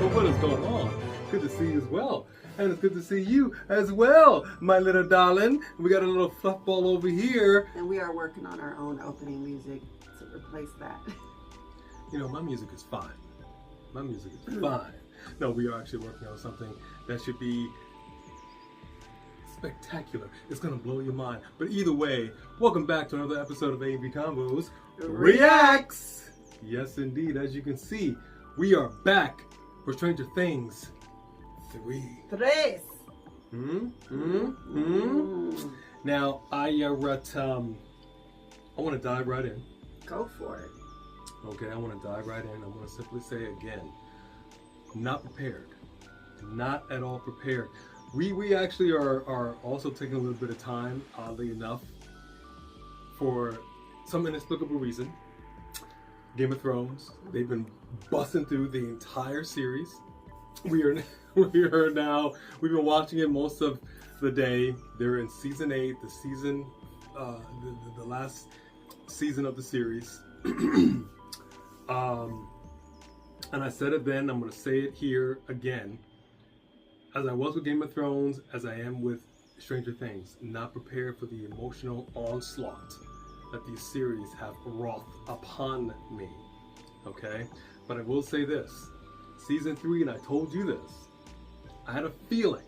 What is going on? Good to see you as well. And it's good to see you as well, my little darling. We got a little fluff ball over here. And we are working on our own opening music to replace that. You know, my music is fine. My music is fine. No, we are actually working on something that should be spectacular. It's going to blow your mind. But either way, welcome back to another episode of A&B Combos Reacts. Yes, indeed. As you can see, we are back for Stranger Things 3. Tres. Now, I want to dive right in. Go for it. Okay, I want to dive right in. I want to simply say again, not prepared. Not at all prepared. We actually are also taking a little bit of time, oddly enough, for some inexplicable reason. Game of Thrones, they've been busting through the entire series. We've been watching it most of the day. They're in season 8, the last season of the series. And I said it then, I'm going to say it here again. As I was with Game of Thrones, as I am with Stranger Things, not prepared for the emotional onslaught that these series have wrought upon me. Okay? But I will say this. Season 3, and I told you this, I had a feeling,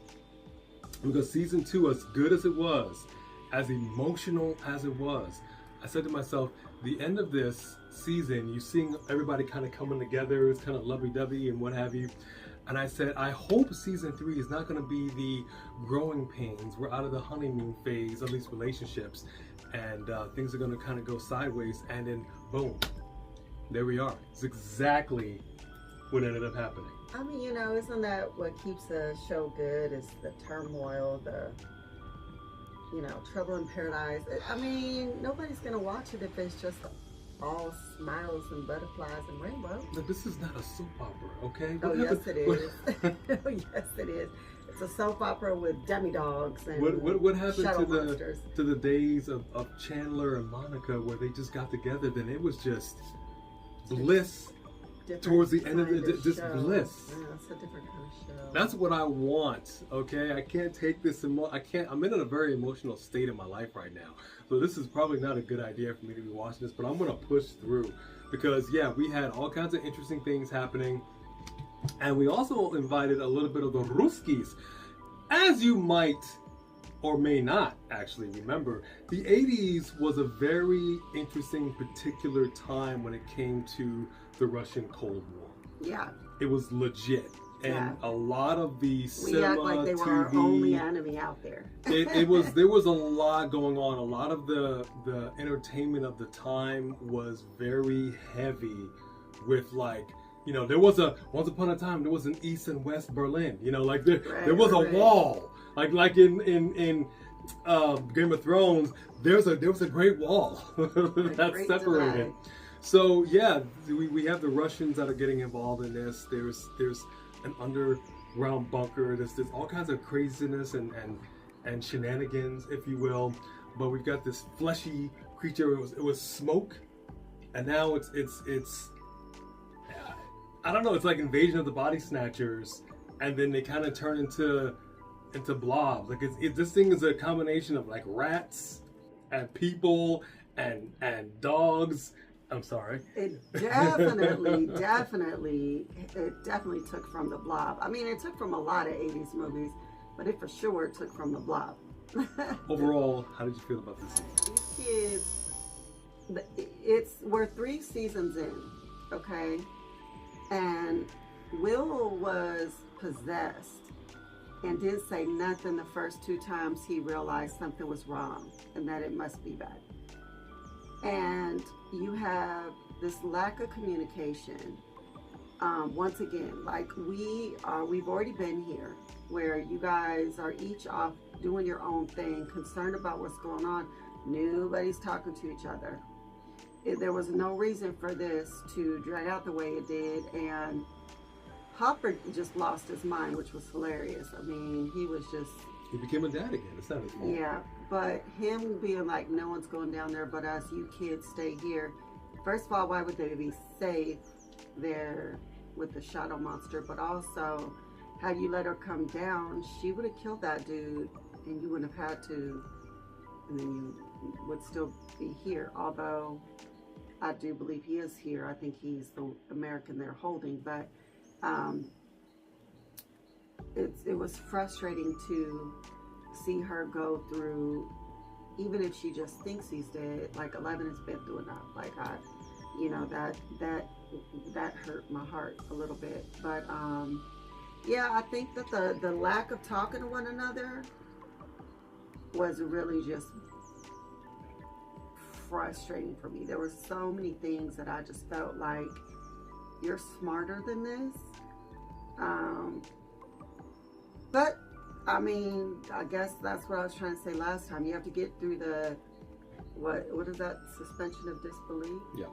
because season 2, as good as it was, as emotional as it was, I said to myself, the end of this season, you seeing everybody kind of coming together, it's kind of lovey-dovey and what have you. And I said, I hope season 3 is not going to be the growing pains. We're out of the honeymoon phase of these relationships, and things are going to kind of go sideways. And then, boom, there we are. It's exactly what ended up happening. I mean, you know, isn't that what keeps a show good? Is the turmoil, the, you know, trouble in paradise. I mean, nobody's going to watch it if it's just all smiles and butterflies and rainbows. But this is not a soap opera, okay? Yes, it is. Oh, yes, it is. It's a soap opera with demi-dogs and what happened monsters. to the days of Chandler and Monica where they just got together? Then it was just bliss. Towards the end of it, just bliss. Yeah, it's a different kind of show. That's what I want, okay? I can't take this I'm in a very emotional state in my life right now. So this is probably not a good idea for me to be watching this, but I'm gonna push through because yeah, we had all kinds of interesting things happening. And we also invited a little bit of the Ruskies. As you might or may not actually remember, the 80s was a very interesting particular time when it came to the Russian Cold War. Yeah. It was legit. And a lot of the cinema, we act like they were TV, our only enemy out there. there was a lot going on. A lot of the entertainment of the time was very heavy with, like, you know, there was once upon a time there was an East and West Berlin. You know, like there was a wall. Like in Game of Thrones, there was a Great Wall that's separated. Divide. So yeah, we have the Russians that are getting involved in this. There's an underground bunker. There's all kinds of craziness and shenanigans, if you will. But we've got this fleshy creature. It was smoke, and now it's I don't know. It's like Invasion of the Body Snatchers, and then they kind of turn into blobs. Like this thing is a combination of like rats and people and dogs. I'm sorry. It definitely took from the Blob. I mean, it took from a lot of 80s movies, but it for sure took from the Blob. Overall, how did you feel about this season? These kids, we're 3 seasons in, okay? And Will was possessed and didn't say nothing the first 2 times he realized something was wrong and that it must be bad. And you have this lack of communication. once again, like we've already been here where you guys are each off doing your own thing, concerned about what's going on. Nobody's talking to each other. There was no reason for this to drag out the way it did, and Hopper just lost his mind, which was hilarious. I mean, he became a dad again. It's not his fault. Yeah, but him being like, no one's going down there but us, you kids stay here. First of all, why would they be safe there with the shadow monster? But also, had you let her come down, she would have killed that dude, and you wouldn't have had to, and then you would still be here. Although I do believe he is here. I think he's the American they're holding, but it was frustrating to see her go through, even if she just thinks he's dead. Like 11 has been through enough. Like that hurt my heart a little bit. But yeah, I think that the lack of talking to one another was really just frustrating for me. There were so many things that I just felt like, you're smarter than this. But I mean, I guess that's what I was trying to say last time. You have to get through the what is that, suspension of disbelief? Yeah.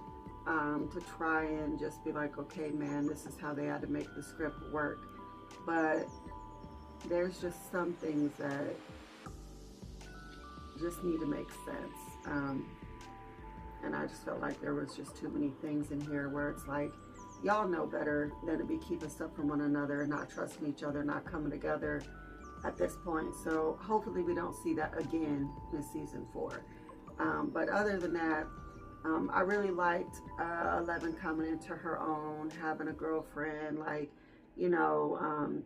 To try and just be like, okay, man, this is how they had to make the script work. But there's just some things that just need to make sense. And I just felt like there was just too many things in here where it's like, y'all know better than to be keeping stuff from one another, not trusting each other, not coming together at this point. So hopefully we don't see that again in season 4. But other than that, I really liked 11 coming into her own, having a girlfriend, like, you know,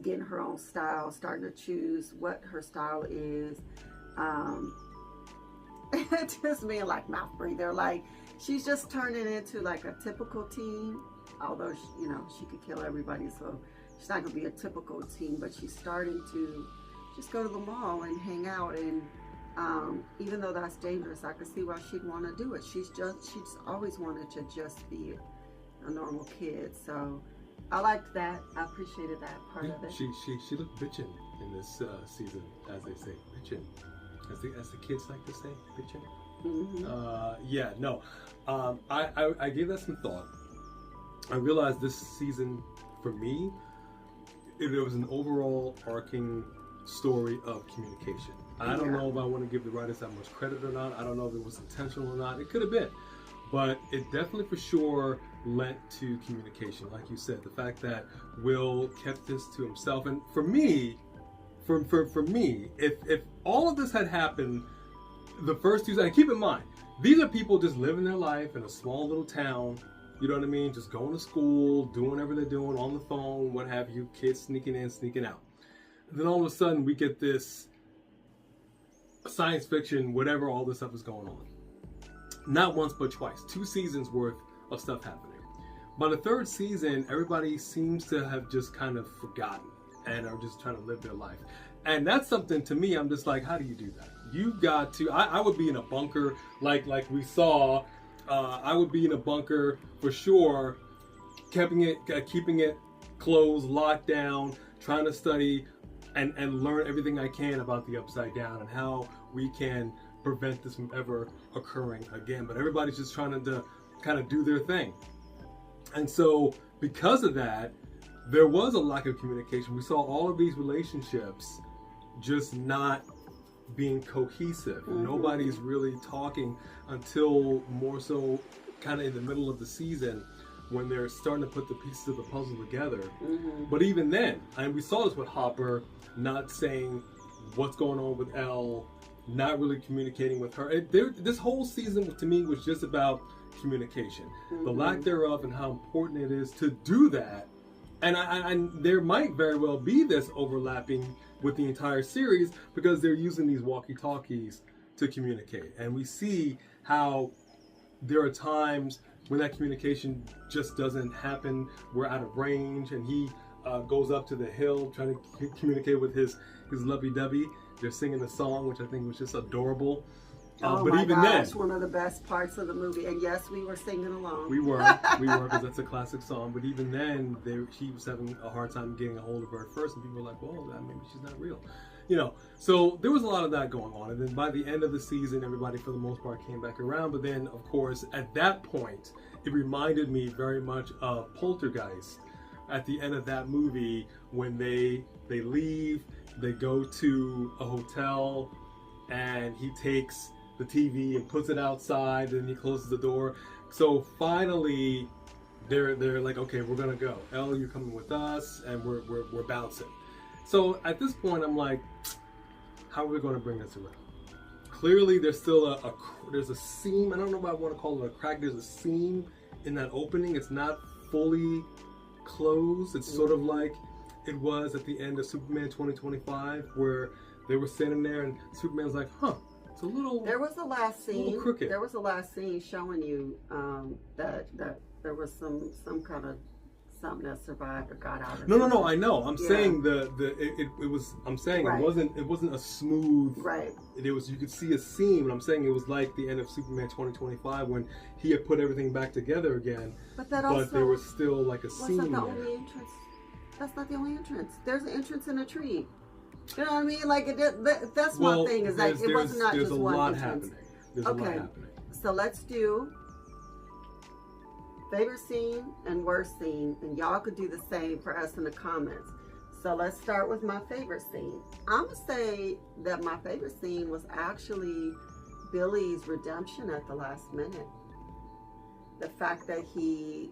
getting her own style, starting to choose what her style is. Just being like mouth breather, like she's just turning into like a typical teen, although she, you know, she could kill everybody, so she's not gonna be a typical teen, but she's starting to just go to the mall and hang out. And even though that's dangerous, I could see why she'd want to do it. She's always wanted to just be a normal kid. So I liked that. I appreciated that part of it. She looked bitchin' in this season, as they say, bitchin'. As the kids like to say, bitchin'. Mm-hmm. Yeah, no. I gave that some thought. I realized this season, for me, there was an overall arcing story of communication. I don't know if I want to give the writers that much credit or not. I don't know if it was intentional or not. It could have been. But it definitely for sure lent to communication. Like you said, the fact that Will kept this to himself. And for me, for me, if all of this had happened the first 2 seasons, and keep in mind, these are people just living their life in a small little town, you know what I mean? Just going to school, doing whatever they're doing on the phone, what have you, kids sneaking in, sneaking out. And then all of a sudden we get this science fiction, whatever all this stuff is going on. Not once, but twice. 2 seasons worth of stuff happening. By the 3rd season, everybody seems to have just kind of forgotten and are just trying to live their life. And that's something, to me, I'm just like, how do you do that? You've got to, I would be in a bunker like we saw. I would be in a bunker for sure, keeping it closed, locked down, trying to study and learn everything I can about the Upside Down and how we can prevent this from ever occurring again. But everybody's just trying to kind of do their thing. And so because of that, there was a lack of communication. We saw all of these relationships just not being cohesive. Mm-hmm. Nobody's really talking until more so kind of in the middle of the season when they're starting to put the pieces of the puzzle together. Mm-hmm. But even then, and we saw this with Hopper not saying what's going on with Elle, not really communicating with her. This whole season to me was just about communication. Mm-hmm. The lack thereof and how important it is to do that. And there might very well be this overlapping with the entire series because they're using these walkie-talkies to communicate. And we see how there are times when that communication just doesn't happen. We're out of range, and he goes up to the hill trying to communicate with his lovey-dovey. They're singing a song, which I think was just adorable. Oh but my even gosh, then, one of the best parts of the movie. And yes, we were singing along. we were, because that's a classic song. But even then, he was having a hard time getting a hold of her at first, and people were like, "Well, maybe she's not real," you know. So there was a lot of that going on. And then by the end of the season, everybody for the most part came back around. But then, of course, at that point, it reminded me very much of Poltergeist. At the end of that movie, when they leave, they go to a hotel, and he takes the TV and puts it outside, and he closes the door. So finally, they're like, okay, we're gonna go. Elle, you're coming with us, and we're bouncing. So at this point, I'm like, how are we gonna bring this around? Clearly, there's still there's a seam. I don't know if I want to call it a crack. There's a seam in that opening. It's not fully closed. It's sort of like it was at the end of Superman 2025, where they were standing there, and Superman's like, huh. It's a little. There was a last scene. Crooked. There was a last scene showing you that there was some kind of something that survived or got out of it. No. I know. I'm saying it was. I'm saying right. It wasn't a smooth. Right. It was. You could see a seam, and I'm saying it was like the end of Superman 2025 when he had put everything back together again. But there was still like a seam. Wasn't the only entrance? That's not the only entrance. There's an entrance in a tree. You know what I mean? Like that's my thing. Is like it was not just one entrance. There's a lot happening. So let's do favorite scene and worst scene, and y'all could do the same for us in the comments. So let's start with my favorite scene. I'm gonna say that my favorite scene was actually Billy's redemption at the last minute. The fact that she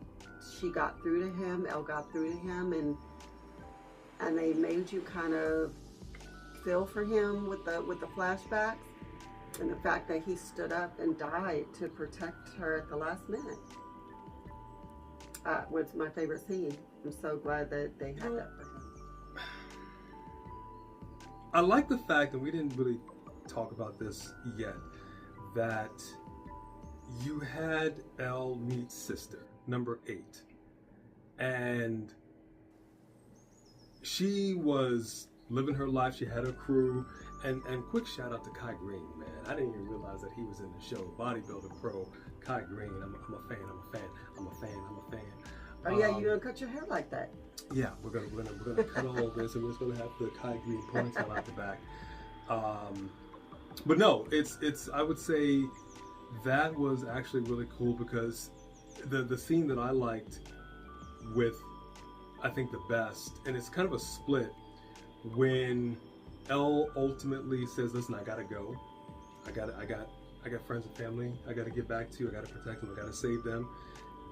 got through to him, Elle got through to him, and they made you kind of feel for him with the flashbacks, and the fact that he stood up and died to protect her at the last minute was my favorite scene. I'm so glad that they had that for him. I like the fact that we didn't really talk about this yet, that you had Elle meet sister number 8, and she was living her life. She had her crew, and quick shout out to Kai Green, man. I didn't even realize that he was in the show. Bodybuilder pro Kai Green. I'm a fan. Oh yeah, you gonna cut your hair like that? Yeah, we're gonna cut all of this, and we're just gonna have the Kai Green ponytail out the back. But no, it's I would say that was actually really cool, because the scene that I liked with, I think, the best, and it's kind of a split, when Elle ultimately says, listen, I gotta go. I got friends and family I gotta get back to. I gotta protect them. I gotta save them.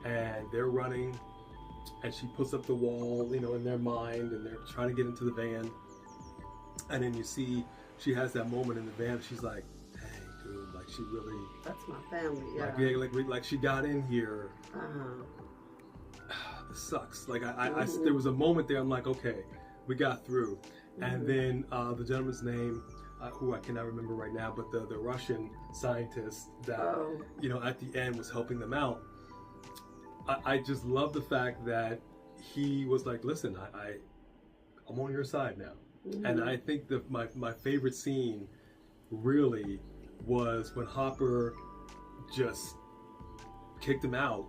And they're running, and she puts up the wall, in their mind, and they're trying to get into the van. And then you see she has that moment in the van. She's like, hey, dude, like she really. That's my family, yeah. Like she got in here. This sucks. Like there was a moment there. I'm like, okay, we got through. And then the gentleman's name, who I cannot remember right now, but the Russian scientist that at the end was helping them out. I just love the fact that he was like, listen, I'm on your side now. And I think that my favorite scene really was when Hopper just kicked him out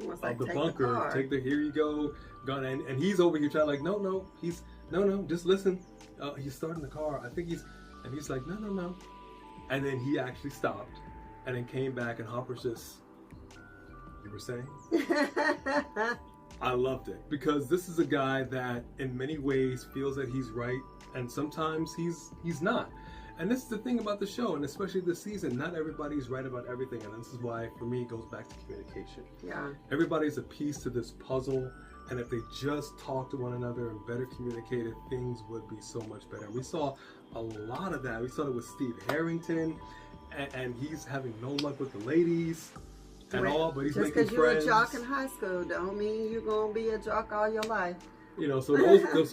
of the bunker. Here you go, gun, and he's over here trying, like, no, just listen. He's starting the car. I think he's like, no. And then he actually stopped, and then came back, and Hopper's just, you were saying? I loved it, because this is a guy that in many ways feels that he's right, and sometimes he's not. And this is the thing about the show, and especially this season, not everybody's right about everything, and this is why, for me, it goes back to communication. Yeah. Everybody's a piece to this puzzle, and if they just talked to one another and better communicated, things would be so much better. And we saw a lot of that. We saw it with Steve Harrington, and he's having no luck with the ladies at all, but he's making friends. Just because you're a jock in high school don't mean you're going to be a jock all your life. So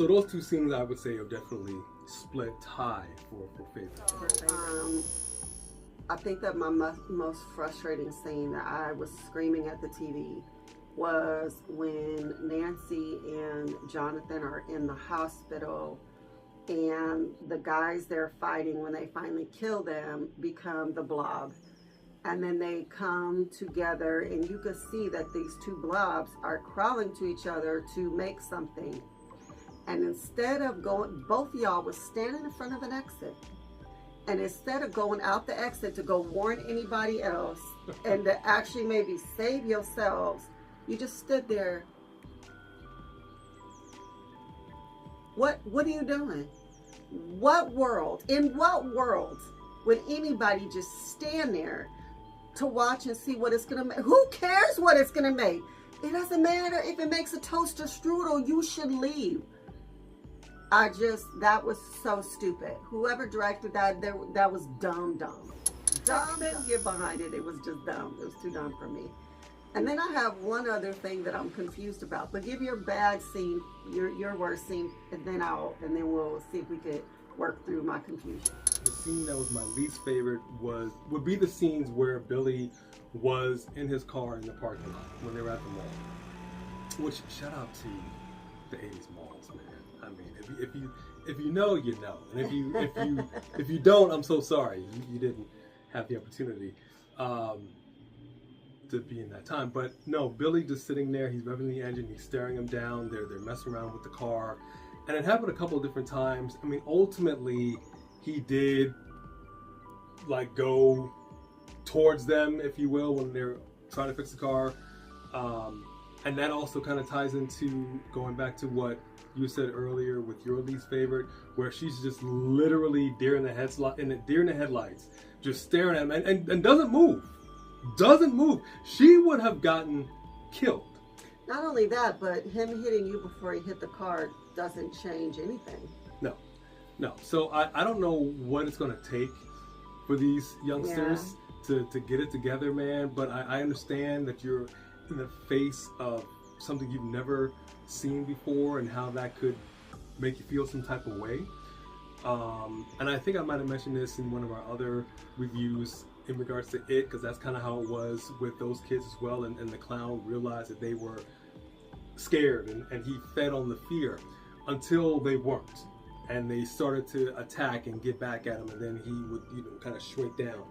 those two scenes, I would say, are definitely split tie for favorite. I think that my most frustrating scene that I was screaming at the TV was when Nancy and Jonathan are in the hospital, and the guys they're fighting, when they finally kill them, become the Blob. And then they come together, and you can see that these two blobs are crawling to each other to make something. And instead of going, both of y'all was standing in front of an exit. And instead of going out the exit to go warn anybody else and to actually maybe save yourselves, you just stood there. What are you doing? In what world would anybody just stand there to watch and see what it's gonna make? Who cares what it's gonna make? It doesn't matter if it makes a toaster strudel, you should leave. That was so stupid. Whoever directed that was dumb. Couldn't get behind it. It was just dumb. It was too dumb for me. And then I have one other thing that I'm confused about. But give your bad scene, your worst scene, and then we'll see if we could work through my confusion. The scene that was my least favorite would be the scenes where Billy was in his car in the parking lot when they were at the mall. Which, shout out to the 80s malls, man. I mean, if you know, you know, and if you don't, I'm so sorry you didn't have the opportunity to be in that time. But no, Billy just sitting there, he's revving the engine, he's staring him down. They're messing around with the car, and it happened a couple of different times. I mean, ultimately, he did like go towards them, if you will, when they're trying to fix the car, and that also kind of ties into going back to what you said earlier with your least favorite, where she's just literally deer in the headlights, just staring at him and doesn't move. She would have gotten killed. Not only that, but him hitting you before he hit the car doesn't change anything. No. So I don't know what it's going to take for these youngsters to get it together, man. But I understand that you're in the face of something you've never seen before and how that could make you feel some type of way. And I think I might have mentioned this in one of our other reviews in regards to it, because that's kind of how it was with those kids as well. And the clown realized that they were scared, and he fed on the fear until they weren't. And they started to attack and get back at him, and then he would, kind of shrink down.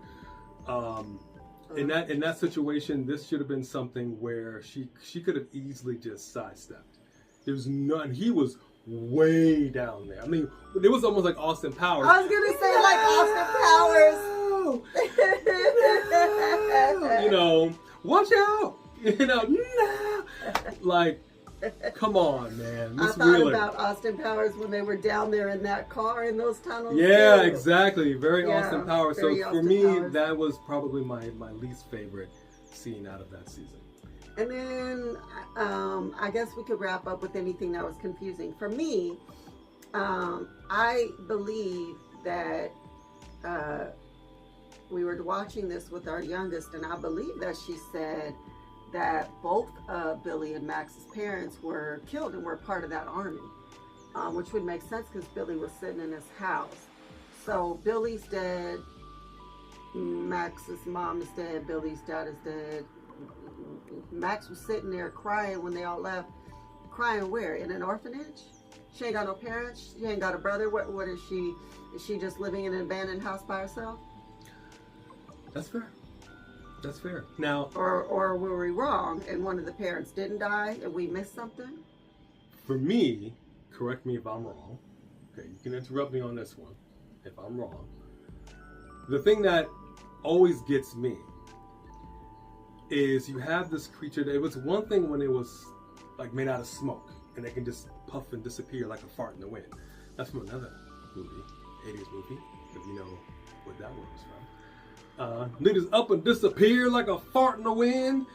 In that situation, this should have been something where she could have easily just sidestepped. There was none. He was way down there. I mean, it was almost like Austin Powers. I was gonna say like Austin Powers. Watch out. No. Like, come on, man. I thought about Austin Powers when they were down there in that car in those tunnels. Yeah, too. Exactly. Very Austin Powers. So for me, that was probably my least favorite scene out of that season. And then I guess we could wrap up with anything that was confusing. For me, I believe that we were watching this with our youngest, and I believe that she said that both Billy and Max's parents were killed and were part of that army, which would make sense because Billy was sitting in his house. So Billy's dead, Max's mom is dead, Billy's dad is dead. Max was sitting there crying when they all left. Crying where? In an orphanage? She ain't got no parents? She ain't got a brother? What is she? Is she just living in an abandoned house by herself? That's fair. That's fair. Now, or were we wrong and one of the parents didn't die and we missed something? For me, correct me if I'm wrong. Okay, you can interrupt me on this one if I'm wrong. The thing that always gets me is you have this creature. It was one thing when it was like made out of smoke and it can just puff and disappear like a fart in the wind. That's from another movie, 80s movie, if you know what that one was from. Niggas up and disappear like a fart in the wind.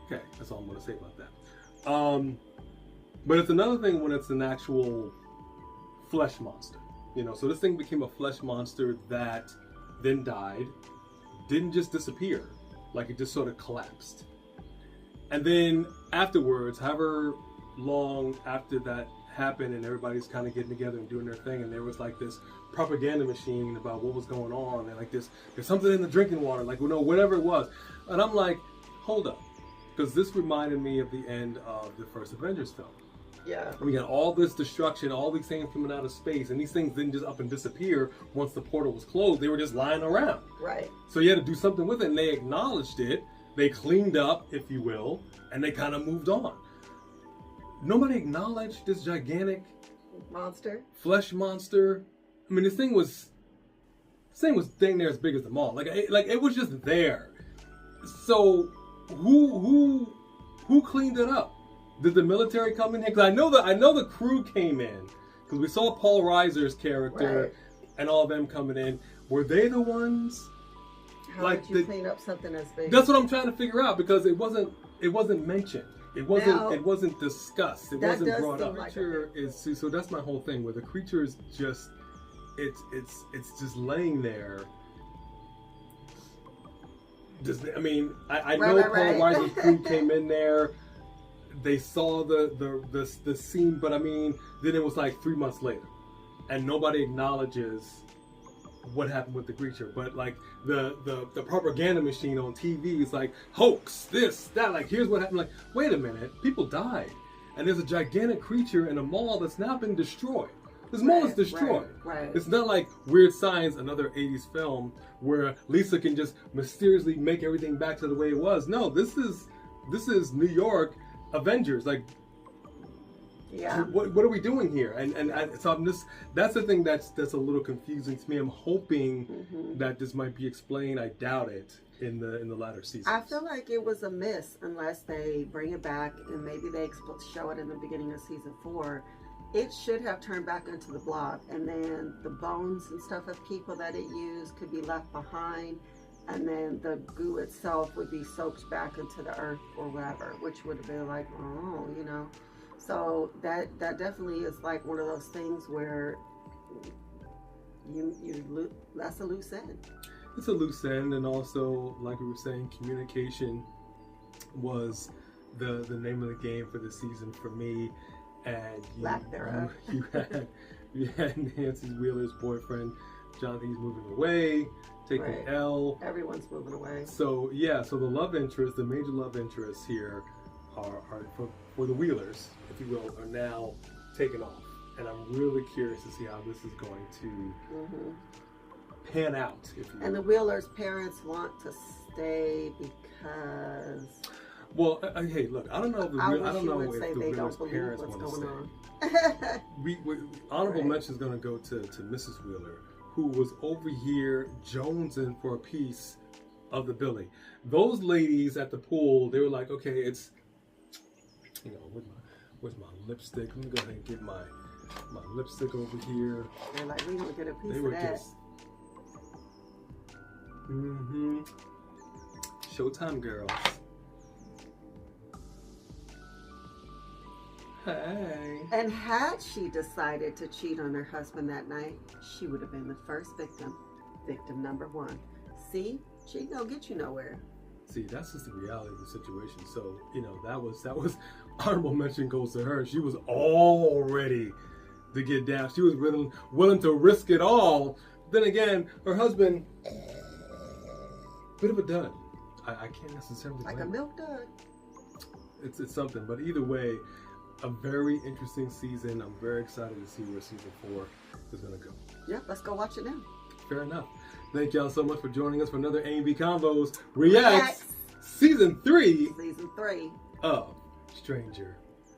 Okay, that's all I'm gonna say about that. But it's another thing when it's an actual flesh monster. So this thing became a flesh monster that then died, didn't just disappear, like it just sort of collapsed. And then afterwards, however long after that happened and everybody's kind of getting together and doing their thing, and there was like this propaganda machine about what was going on, and like there's something in the drinking water, like whatever it was. And I'm like, hold up, because this reminded me of the end of the first Avengers film. Yeah. We got all this destruction, all these things coming out of space, and these things didn't just up and disappear once the portal was closed. They were just lying around. Right. So you had to do something with it, and they acknowledged it. They cleaned up, if you will, and they kind of moved on. Nobody acknowledged this gigantic Monster. flesh monster. I mean, this thing was dang near as big as the mall. Like it was just there. So who cleaned it up? Did the military come in here? Because I know the crew came in because we saw Paul Reiser's character Right. and all of them coming in. Were they the ones? How Like would you clean up something as big? That's what I'm trying to figure out because it wasn't mentioned. It Now, wasn't discussed. It that wasn't does brought seem up. like a Creature is so that's my whole thing where the creature is just it's just laying there. I mean, I know Right, Paul right. Reiser's crew came in there. They saw the scene, but I mean, then it was like 3 months later, and nobody acknowledges what happened with the creature. But like the propaganda machine on TV is like hoax, this, that. Like here's what happened. Like wait a minute, people died, and there's a gigantic creature in a mall that's now been destroyed. This mall is destroyed. Right. It's not like Weird Science, another 80s film where Lisa can just mysteriously make everything back to the way it was. No, this is New York Avengers. Like, Yeah. what are we doing here? So I'm just, that's the thing that's a little confusing to me. I'm hoping that this might be explained. I doubt it in the latter seasons. I feel like it was a miss unless they bring it back and maybe they show it in the beginning of season 4. It should have turned back into the blob, and then the bones and stuff of people that it used could be left behind, and then the goo itself would be soaked back into the earth or whatever, which would have been like, oh, you know. So that definitely is like one of those things where that's a loose end. It's a loose end, and also, like we were saying, communication was the name of the game for the season for me. And Lack thereof. you had Nancy Wheeler's boyfriend, Jonathan. He's moving away, taking Right. L. Everyone's moving away. So yeah, so the love interest, the major love interests here are for the Wheelers, if you will, are now taken off. And I'm really curious to see how this is going to pan out, if you will. And the Wheelers' parents want to stay because Well, hey, look, I don't know if the I I don't know if the they Wheeler's don't believe parents what's want to going stay. on. We honorable Right. mention is going to go to Mrs. Wheeler, who was over here jonesing for a piece of the Billy. Those ladies at the pool, they were like, okay, it's, you know, where's my lipstick? Let me go ahead and get my lipstick over here. They're like, we don't get a piece They of were that. just, Showtime girls. Hey. And had she decided to cheat on her husband that night, she would have been the first victim. Victim number 1. See, cheating don't get you nowhere. See, that's just the reality of the situation. So, you know, that was honorable mention goes to her. She was all ready to get down. She was willing to risk it all. Then again, her husband, bit of a dud. I can't necessarily Like a blame her. milk dud. It's something, but either way, a very interesting season. I'm very excited to see where season 4 is going to go. Yeah, let's go watch it now. Fair enough. Thank y'all so much for joining us for another A&B Convos Reacts Season 3 Season 3. of Stranger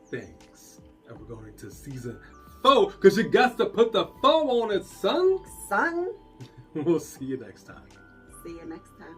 Things. And we're going into Season 4 because you got to put the 4 on it, son. Son, We'll see you next time. see you next time.